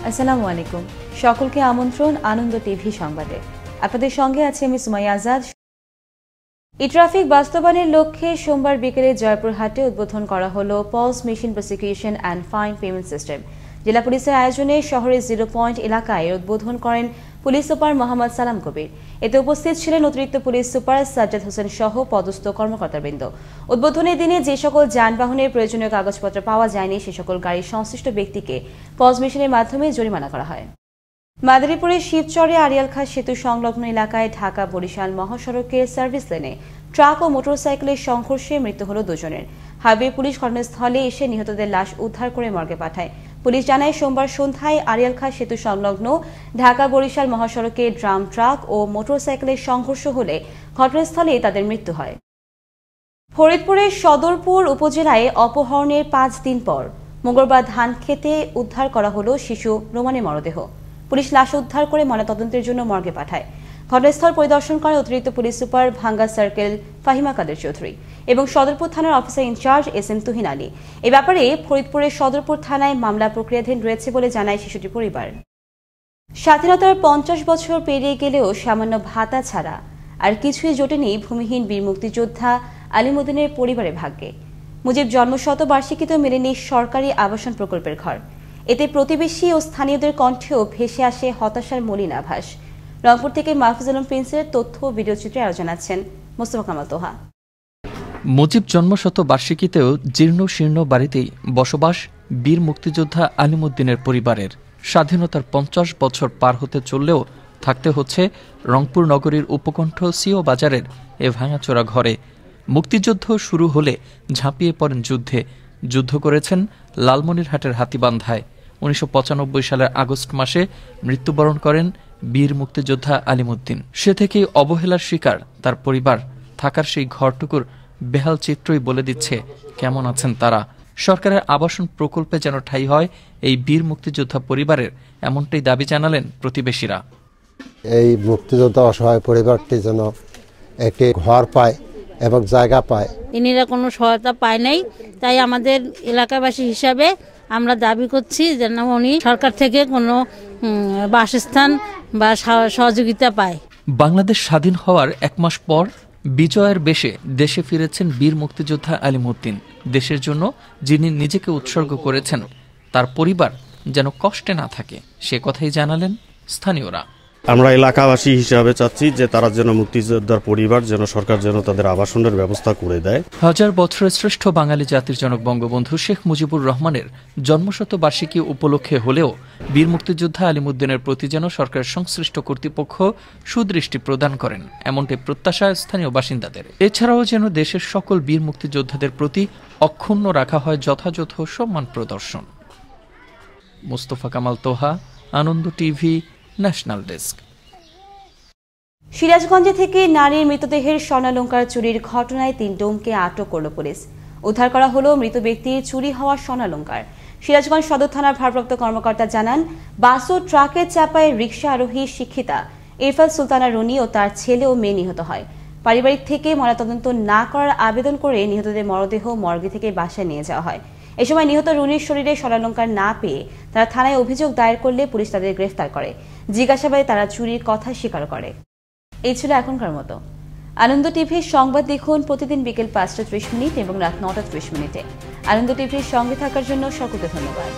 আসসালামু আলাইকুম। সকলকে আমন্ত্রণ আনন্দ টিভি সংবাদে। আপনাদের সঙ্গে আছে আমি সুমাইয়া আজাদ। ই-ট্রাফিক বাস্তবায়নের লক্ষ্যে সোমবার বিকেলে জয়পুরহাটে উদ্বোধন করা হলো Paul's machine prosecution and fine payment system. জেলা পুলিশের আয়োজনে শহরের 0 পয়েন্ট এলাকায় উদ্বোধন করেন পুলিশ সুপার মোহাম্মদ সালাম কবির। এতে উপস্থিত ছিলেন অতিরিক্ত পুলিশ সুপার সাজ্জাদ হোসেন সহ পদস্থ কর্মকর্তাবৃন্দ। উদ্বোধনের দিনে যে সকল যানবাহনের প্রয়োজনীয় কাগজপত্র পাওয়া যায়নি সে সকল গাড়ির সংশ্লিষ্ট ব্যক্তিকে পলস মেশিনের মাধ্যমে জরিমানা করা হয়। মাদারীপুরের শিবচরে আড়িয়াল খাঁ সেতু সংলগ্ন এলাকায় ঢাকা বরিশাল মহাসড়কের সার্ভিস লেনে ট্রাক ও মোটরসাইকেলের সংঘর্ষে মৃত্যু হল দুজনের। হাইওয়ে পুলিশ ঘটনাস্থলে এসে নিহতদের লাশ উদ্ধার করে মর্গে পাঠায়। পুলিশ জানায়, সোমবার সন্ধ্যায় আড়িয়াল খাঁ সেতু সংলগ্ন ঢাকা বরিশাল মহাসড়কে ড্রাম ট্রাক ও মোটরসাইকেলের সংঘর্ষ হলে ঘটনাস্থলেই তাদের মৃত্যু হয়। ফরিদপুরের সদরপুর উপজেলায় অপহরণের 5 দিন পর মঙ্গলবার ধান খেতে উদ্ধার করা হল শিশু রোমানের মরদেহ। পুলিশ লাশ উদ্ধার করে ময়নাতদন্তের জন্য মর্গে পাঠায়। ঘটনাস্থল পরিদর্শন করে অতিরিক্ত police super Bhanga circle Fahima Kader Chowdhury এবং সদরপুর থানার officer in charge SM Tuhin Ali. এ ব্যাপারে ফরিদপুরের সদরপুর থানায় মামলা প্রক্রিয়াধীন রয়েছে বলে জানায় শিশুটির পরিবার। স্বাধীনতার 50 বছর পেরিয়ে গেলেও সামান্য ভাতা ছাড়া আর কিছুই জোটেনি ভূমিহীন বীর মুক্তিযোদ্ধা আলিমুদ্দিনের পরিবারের ভাগ্যে। মুজিব জন্মশতবার্ষিকীতে মেলেনি সরকারি আবাসন প্রকল্পের ঘর। এতে প্রতিবেশী ও স্থানীয়দের কণ্ঠেও ভেসে আসে হতাশার মলিন আভাস। রংপুর থেকে মাহফুজ আলম প্রিন্সের তথ্য ও ভিডিওচিত্রে আলোচনা আছেন মোস্তফা কামাল তোহা। মুজিব জন্মশতবার্ষিকীতেও জীর্ণ শীর্ণ বাড়িতেই বসবাস বীর মুক্তিযোদ্ধা আলিমুদ্দিনের পরিবারের। স্বাধীনতার 50 বছর পার হতে চললেও থাকতে হচ্ছে রংপুর নগরীর উপকণ্ঠ সিও বাজারের এ ভাঙাচোরা ঘরে। মুক্তিযুদ্ধ শুরু হলে ঝাঁপিয়ে পড়েন যুদ্ধে। যুদ্ধ করেছেন লালমনিরহাটের হাতীবান্ধায়। 1995 সালের আগস্ট মাসে মৃত্যুবরণ করেন বীর মুক্তিযোদ্ধা আলিমুদ্দিন। সে থেকেই অবহেলার শিকার তার পরিবার। থাকার সেই ঘরটুকুর বেহাল চিত্রই বলে দিচ্ছে কেমন আছেন তারা। সরকারের আবাসন প্রকল্পে যেন ঠাঁই হয় এই বীর মুক্তিযোদ্ধা পরিবারের, এমনটাই দাবি জানালেন প্রতিবেশীরা। এই মুক্তিযোদ্ধা অসহায় পরিবারটি যেন একটি ঘর পায় এবং জায়গা পায়। ইনিরা কোনো সহায়তা পায় নাই, তাই আমাদের এলাকাবাসী হিসাবে আমরা দাবি করছি যেন উনি সরকার থেকে কোনো বাসস্থান বা সহযোগিতা পায়। বাংলাদেশ স্বাধীন হওয়ার 1 মাস পর বিজয়ের বেশে দেশে ফিরেছেন বীর মুক্তিযোদ্ধা আলিমুদ্দিন। দেশের জন্য যিনি নিজেকে উৎসর্গ করেছেন তার পরিবার যেন কষ্টে না থাকে সে কথাই জানালেন স্থানীয়রা। আমরা এলাকাবাসী হিসাবে চাচ্ছি যে তারা যেন মুক্তিযোদ্ধার পরিবার যেন সরকার যেন তাদের আবাসনের ব্যবস্থা করে দেয়। 1000 বছরের শ্রেষ্ঠ বাঙালি জাতির জনক বঙ্গবন্ধু শেখ মুজিবুর রহমানের জন্মশতবার্ষিকী উপলক্ষে হলেও বীর মুক্তিযোদ্ধা আলিমুদ্দিনের প্রতি যেন সরকারের সংশ্লিষ্ট কর্তৃপক্ষ সুদৃষ্টি প্রদান করেন, এমনটাই প্রত্যাশা স্থানীয় বাসিন্দাদের। এছাড়াও যেন দেশের সকল বীর মুক্তিযোদ্ধাদের প্রতি অক্ষুণ্ণ রাখা হয় যথাযথ সম্মান প্রদর্শন। মোস্তফা কামাল তোহা, আনন্দ টিভি, ন্যাশনাল ডেস্ক। সিরাজগঞ্জ থেকে নারীর মৃতদেহের স্বর্ণালংকার চুরির ঘটনায় 3 ডোমকে আটক করল পুলিশ। উদ্ধার করা হলো মৃত ব্যক্তির চুরি হওয়া স্বর্ণালংকার। সিরাজগঞ্জ সদর থানার ভারপ্রাপ্ত কর্মকর্তা জানান, বাস ও ট্রাকের চাপায় রিকশা আরোহী শিক্ষিতা ইরফাত সুলতানা রুনি ও তার ছেলে ও মেয়ে নিহত হয়। পারিবারিক থেকে ময়নাতদন্ত না করার আবেদন করে নিহতদের মরদেহ মর্গে থেকে বাসায় নিয়ে যাওয়া হয়। এ সময় নিহত রুনির শরীরে স্বর্ণালংকার না পেয়ে তারা থানায় অভিযোগ দায়ের করলে পুলিশ তাদের গ্রেফতার করে। জিজ্ঞাসাবাদে তারা চুরির কথা স্বীকার করে। এই ছিল এখনকার মতো। আনন্দ টিভির সংবাদ দেখুন প্রতিদিন বিকেল 5:30 এবং রাত 9:30 আনন্দ টিভির সঙ্গে থাকার জন্য সকলকে ধন্যবাদ।